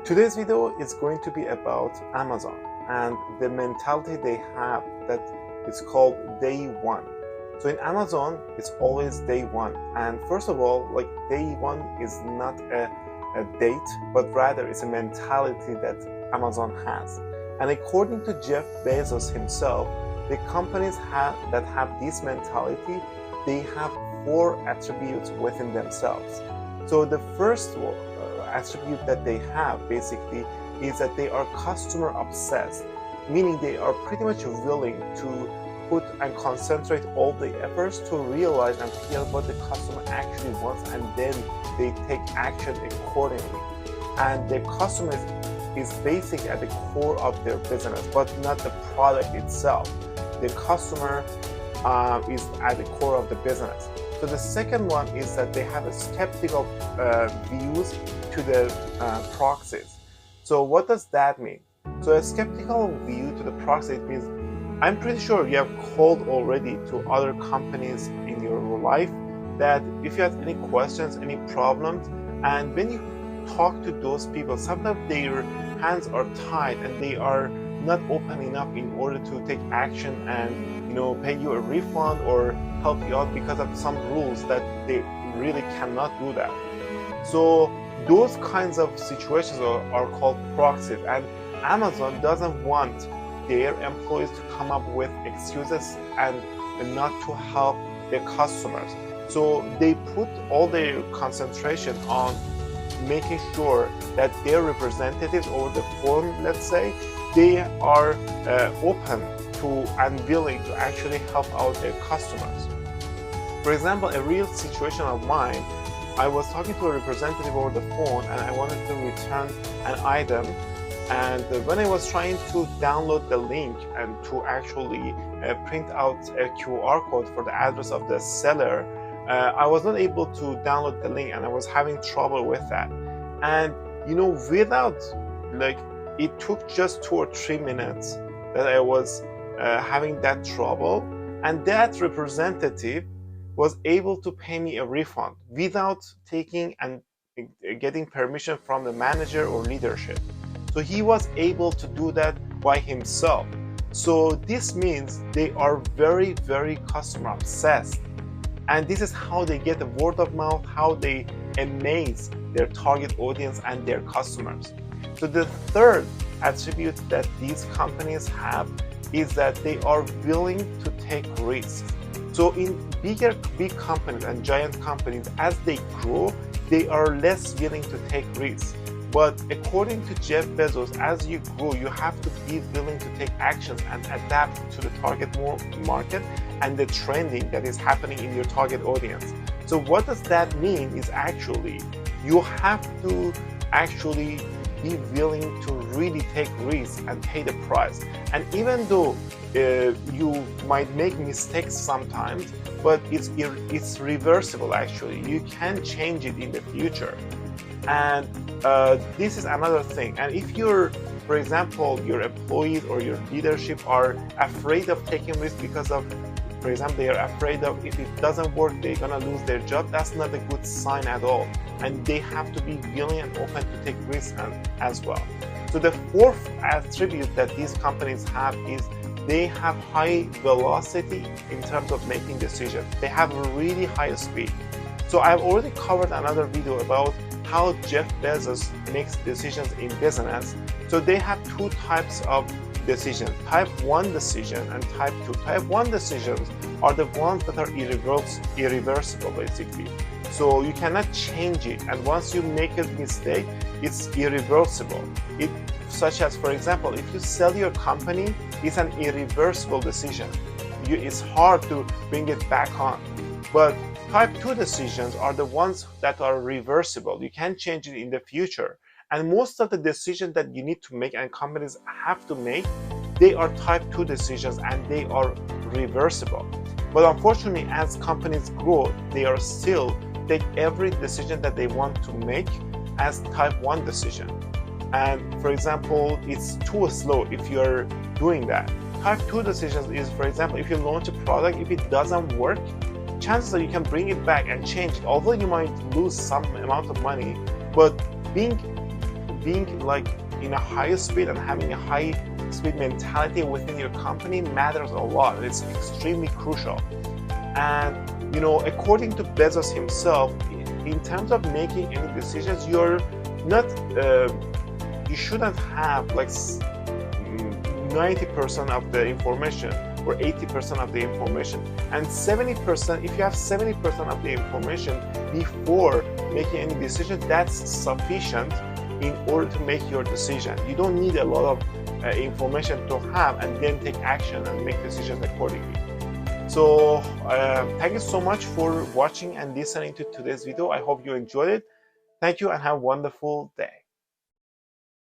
Today's video is going to be about Amazon and the mentality they have that is called day one. So in Amazon, it's always day one. And first of all, like day one is not a date, but rather it's a mentality that Amazon has. And according to Jeff Bezos himself, the companies that have this mentality, they have 4 attributes within themselves. So the first attribute that they have basically is that they are customer obsessed, meaning they are pretty much willing to put and concentrate all the efforts to realize and figure out what the customer actually wants, and then they take action accordingly. And the customer is basic at the core of their business, but not the product itself. The customer is at the core of the business. So the second one is that they have a skeptical views to the proxies. So what does that mean? So a skeptical view to the proxy, it means I'm pretty sure you have called already to other companies in your life that if you have any questions, any problems, and when you talk to those people, sometimes their hands are tied and they are not open enough in order to take action and pay you a refund or help you out because of some rules that they really cannot do that. So those kinds of situations are called proxies, and Amazon doesn't want their employees to come up with excuses and not to help their customers. So they put all their concentration on making sure that their representatives over the phone, let's say, they are open to and willing to actually help out their customers. For example, a real situation of mine, I was talking to a representative over the phone and I wanted to return an item, and when I was trying to download the link and to actually print out a QR code for the address of the seller, I was not able to download the link and I was having trouble with that. And without it took just 2 or 3 minutes that I was having that trouble, and that representative was able to pay me a refund without taking and getting permission from the manager or leadership. So he was able to do that by himself. So this means they are very, very customer obsessed. And this is how they get the word of mouth, how they amaze their target audience and their customers. So the third attribute that these companies have is that they are willing to take risks. So in big companies and giant companies, as they grow, they are less willing to take risks. But according to Jeff Bezos, as you grow, you have to be willing to take actions and adapt to the target market and the trending that is happening in your target audience. So what does that mean is actually you have to actually be willing to really take risks and pay the price. And even though you might make mistakes sometimes, but it's reversible actually. You can change it in the future. And this is another thing. And if you're, for example, your employees or your leadership are afraid of taking risks because of, for example, they are afraid of if it doesn't work, they're gonna lose their job, that's not a good sign at all. And they have to be willing and open to take risks as well. So the fourth attribute that these companies have is they have high velocity in terms of making decisions. They have a really high speed. So I've already covered another video about how Jeff Bezos makes decisions in business. So they have 2 types of decisions, type 1 decision and type 2. Type 1 decisions are the ones that are irreversible basically. So you cannot change it, and once you make a mistake, it's irreversible. Such as, for example, if you sell your company, it's an irreversible decision. It's hard to bring it back on. But type 2 decisions are the ones that are reversible. You can change it in the future. And most of the decisions that you need to make and companies have to make, they are type 2 decisions and they are reversible. But unfortunately, as companies grow, they are still take every decision that they want to make as type 1 decision. And for example, it's too slow if you're doing that. Type 2 decisions is, for example, if you launch a product, if it doesn't work, chances are you can bring it back and change it. Although you might lose some amount of money, but being being like in a high speed and having a high speed mentality within your company matters a lot. It's extremely crucial. And according to Bezos himself, in terms of making any decisions, you're not you shouldn't have like 90% of the information or 80% of the information, and 70%. If you have 70% of the information before making any decision, that's sufficient in order to make your decision. You don't need a lot of information to have and then take action and make decisions accordingly. So thank you so much for watching and listening to today's video. I hope you enjoyed it. Thank you and have a wonderful day.